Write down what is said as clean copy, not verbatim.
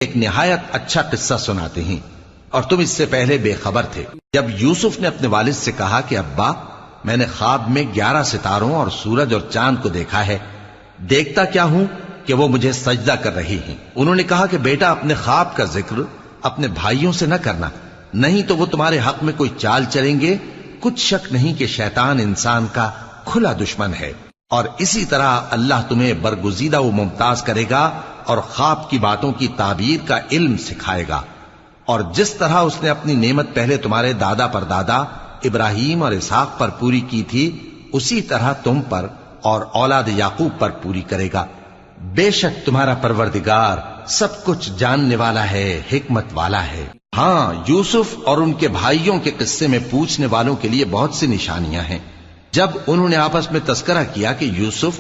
एक निहायत अच्छा किस्सा सुनाते हैं और तुम इससे पहले बेखबर थे। जब यूसुफ ने अपने वालिद से कहा कि अब्बा, मैंने ख्वाब में 11 सितारों और सूरज और चांद को देखा है, देखता क्या हूं कि वो मुझे सजदा कर रही हैं। उन्होंने कहा कि बेटा, अपने ख्वाब का जिक्र अपने भाइयों से न करना, नहीं तो वो तुम्हारे हक में कोई चाल चलेंगे। कुछ शक नहीं कि शैतान इंसान का खुला दुश्मन है, और इसी तरह अल्लाह तुम्हें बरगुजीदा व मुमताज करेगा और ख्वाब की बातों की ताबीर का इल्म सिखाएगा। और जिस तरह उसने अपनी नेमत पहले तुम्हारे दादा परदादा इब्राहिम और इसहाक पर पूरी की थी, उसी तरह तुम पर और औलाद याकूब पर पूरी करेगा। बेशक तुम्हारा परवरदिगार सब कुछ जानने वाला है, हिकमत वाला है। हाँ, यूसुफ और उनके भाइयों के किस्से में पूछने वालों के लिए बहुत सी निशानियां हैं। जब उन्होंने आपस में तस्करा किया कि यूसुफ